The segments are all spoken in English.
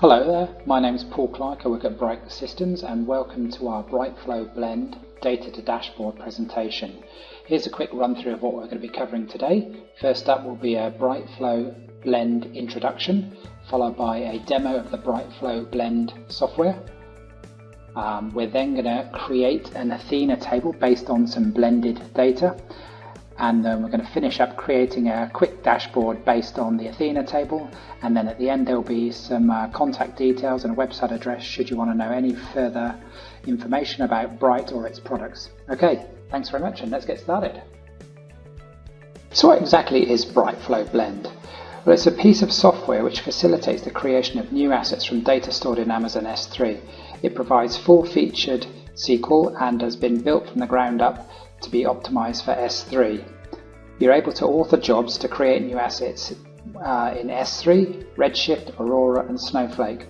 Hello there, my name is Paul Clark, I work at Bright Systems and welcome to our BryteFlow Blend Data to Dashboard presentation. Here's a quick run through of what we're going to be covering today. First up will be a BryteFlow Blend introduction, followed by a demo of the BryteFlow Blend software. We're then going to create an Athena table based on some blended data, and then we're going to finish up creating a quick dashboard based on the Athena table, and then at the end there will be some contact details and a website address should you want to know any further information about Bright or its products. Okay, thanks very much and let's get started. So what exactly is BryteFlow Blend? Well, it's a piece of software which facilitates the creation of new assets from data stored in Amazon S3. It provides full-featured SQL and has been built from the ground up to be optimized for S3. You're able to author jobs to create new assets in S3, Redshift, Aurora and Snowflake,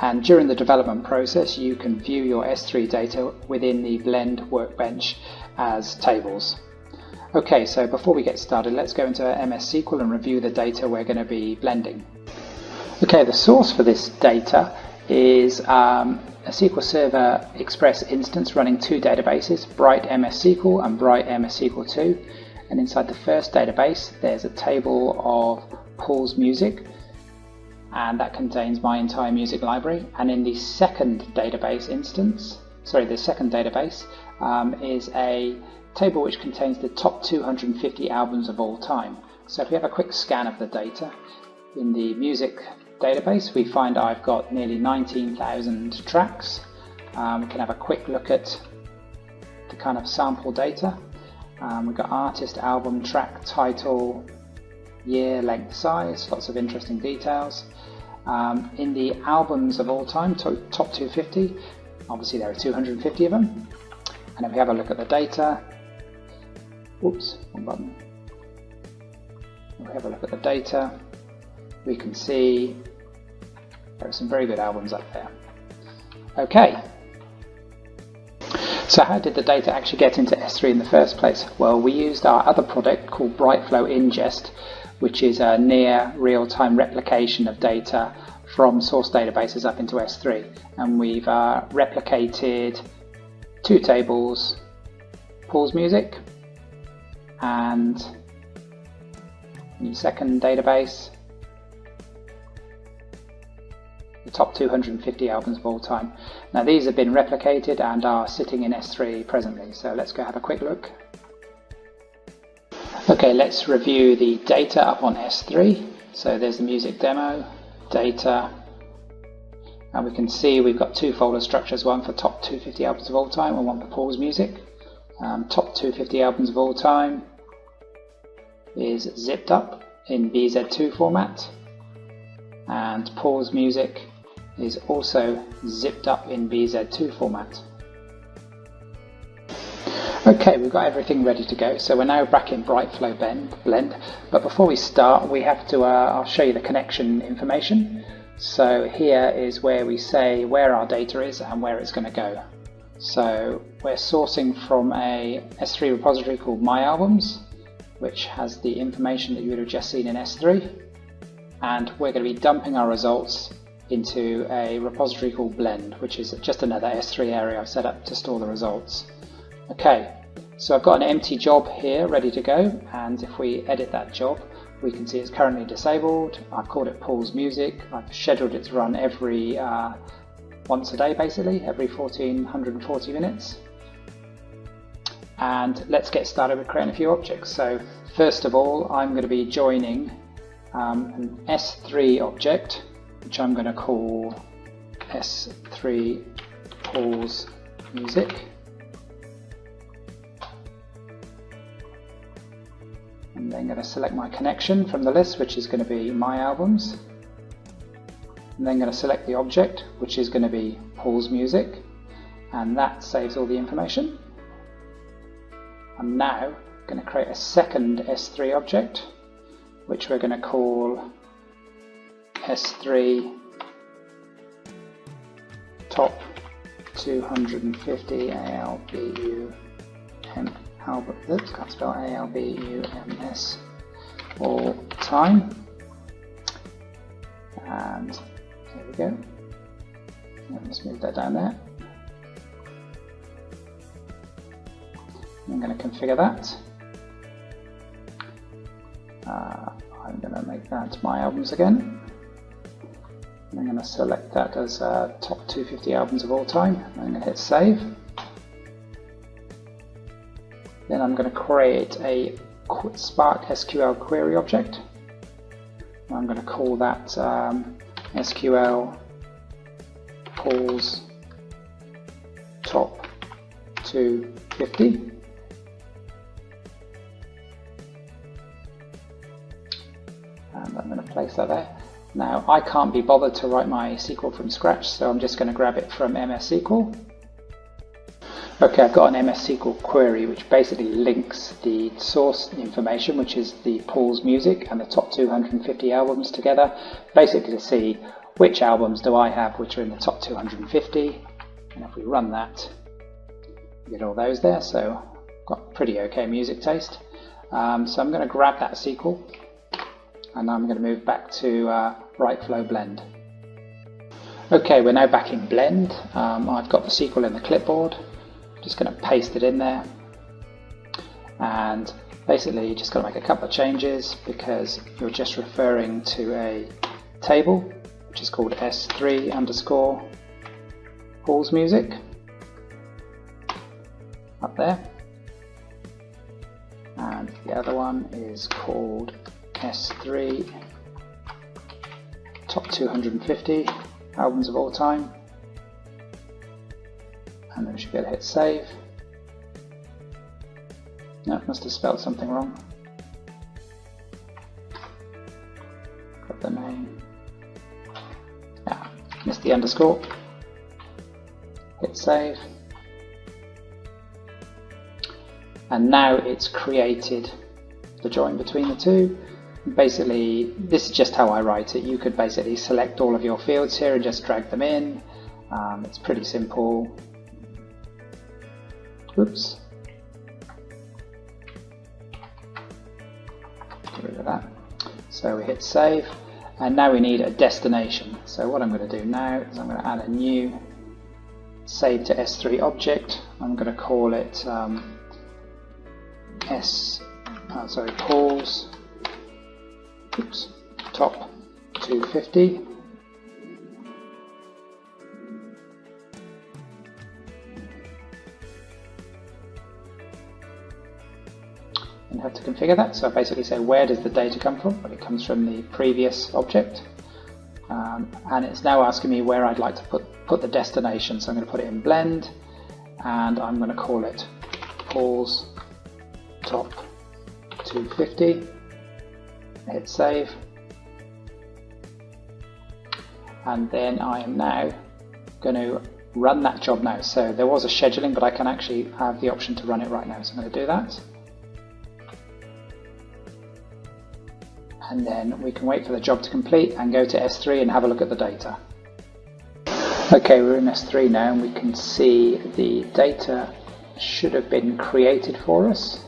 and during the development process you can view your S3 data within the Blend workbench as tables. Okay, so before we get started, let's go into MS SQL and review the data we're going to be blending. Okay, the source for this data is a SQL Server Express instance running two databases, Bright MS SQL and Bright MS SQL 2. And inside the first database, there's a table of Paul's music, and that contains my entire music library. And in the second database is a table which contains the top 250 albums of all time. So if we have a quick scan of the data, in the music database we find I've got nearly 19,000 tracks. We can have a quick look at the kind of sample data. We've got artist, album, track, title, year, length, size, lots of interesting details. In the albums of all time, top 250, obviously there are 250 of them. And if we have a look at the data, oops, wrong button. If we have a look at the data, we can see there are some very good albums up there. Okay, so how did the data actually get into S3 in the first place? Well, we used our other product called BryteFlow Ingest, which is a near real-time replication of data from source databases up into S3. And we've replicated two tables, Paul's music and in the second database, the top 250 albums of all time. Now these have been replicated and are sitting in S3 presently, so let's go have a quick look. Okay, let's review the data up on S3. So there's the music demo, data, and we can see we've got two folder structures, one for top 250 albums of all time and one for Paul's music. Top 250 albums of all time is zipped up in BZ2 format, and Paul's music is also zipped up in BZ2 format. Okay, we've got everything ready to go, so we're now back in BryteFlow Blend, but before we start we have to, I'll show you the connection information. So here is where we say where our data is and where it's going to go. So we're sourcing from a S3 repository called My Albums, which has the information that you would have just seen in S3, and we're going to be dumping our results into a repository called Blend, which is just another S3 area I've set up to store the results. Okay, so I've got an empty job here ready to go, and if we edit that job we can see it's currently disabled. I've called it Paul's Music. I've scheduled it to run every once a day, basically every 1440 minutes. And let's get started with creating a few objects. So first of all I'm going to be joining an S3 object, which I'm going to call S3 Paul's Music. I'm then going to select my connection from the list, which is going to be My Albums. I'm then going to select the object, which is going to be Paul's Music, and that saves all the information. I'm now going to create a second S3 object, which we're going to call S3 Top 250 ALBUM albums, can't spell ALBUMS, all time. And here we go. Let's move that down there. I'm going to configure that. I'm going to make that my albums again. I'm going to select that as top 250 albums of all time. I'm going to hit save. Then I'm going to create a Spark SQL query object. I'm going to call that SQL pulls top 250. And I'm going to place that there. Now I can't be bothered to write my SQL from scratch, so I'm just going to grab it from MS SQL. Okay, I've got an MS SQL query which basically links the source information, which is the pools music, and the top 250 albums together, basically to see which albums do I have which are in the top 250. And if we run that, we get all those there, so I've got pretty okay music taste. So I'm going to grab that SQL and I'm going to move back to BryteFlow Blend. Okay, we're now back in Blend. I've got the SQL in the clipboard. Just going to paste it in there, and basically you just got to make a couple of changes because you're just referring to a table which is called S3 underscore pools music up there, and the other one is called S3 top 250 albums of all time. And then we should be able to hit save. No, must have spelled something wrong. Got the name. Yeah, missed the underscore. Hit save. And now it's created the join between the two. Basically, this is just how I write it. You could basically select all of your fields here and just drag them in. It's pretty simple. Oops. Get rid of that. So we hit save, and now we need a destination. So what I'm going to do now is I'm going to add a new save to S3 object. I'm going to call it pools. Oops. Top 250. And have to configure that. So I basically say, where does the data come from? Well, it comes from the previous object, and it's now asking me where I'd like to put the destination. So I'm going to put it in Blend, and I'm going to call it pools top 250. Hit save, and then I am now going to run that job now. So there was a scheduling, but I can actually have the option to run it right now. So I'm going to do that. And then we can wait for the job to complete and go to S3 and have a look at the data. Okay, we're in S3 now, and we can see the data should have been created for us.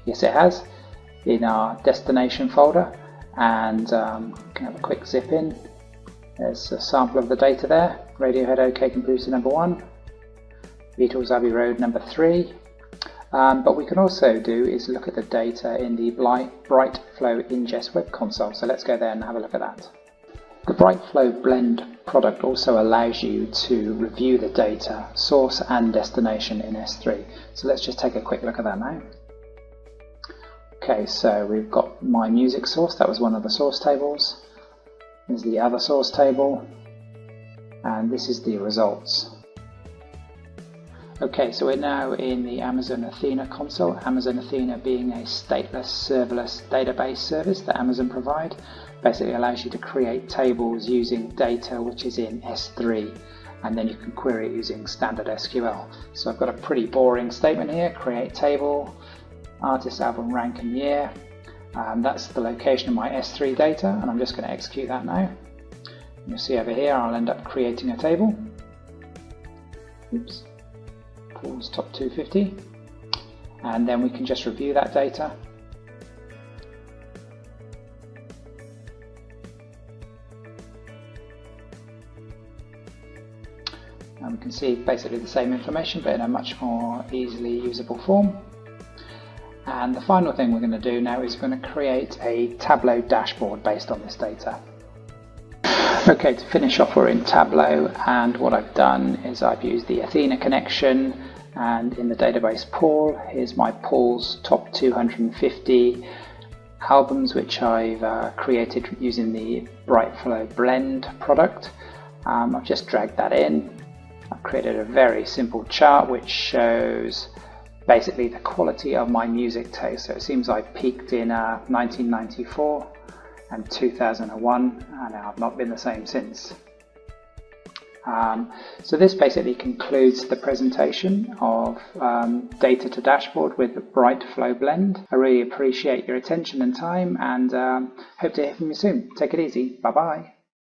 Yes, it has, in our destination folder. And we can have a quick zip in. There's a sample of the data there. Radiohead OK Computer number 1, Beatles Abbey Road number 3. But we can also do is look at the data in the BryteFlow ingest web console. So let's go there and have a look at that. The BryteFlow Blend product also allows you to review the data, source and destination in S3. So let's just take a quick look at that now. Okay, so we've got my music source. That was one of the source tables. There's the other source table, and this is the results. Okay, so we're now in the Amazon Athena console, Amazon Athena being a stateless serverless database service that Amazon provide. Basically allows you to create tables using data which is in S3, and then you can query it using standard SQL. So I've got a pretty boring statement here: create table, artist, album, rank and year. That's the location of my S3 data, and I'm just going to execute that now. You'll see over here I'll end up creating a table. Oops. Pools top 250, and then we can just review that data. And we can see basically the same information but in a much more easily usable form. And the final thing we're going to do now is we're going to create a Tableau dashboard based on this data. Okay, to finish off we're in Tableau, and what I've done is I've used the Athena connection, and in the database pool, here's my pool's top 250 albums which I've created using the BryteFlow blend product. I've just dragged that in. I've created a very simple chart which shows basically the quality of my music taste. So it seems I peaked in 1994 and 2001, and I've not been the same since. So this basically concludes the presentation of data to dashboard with the BryteFlow blend. I really appreciate your attention and time, and hope to hear from you soon. Take it easy. Bye bye.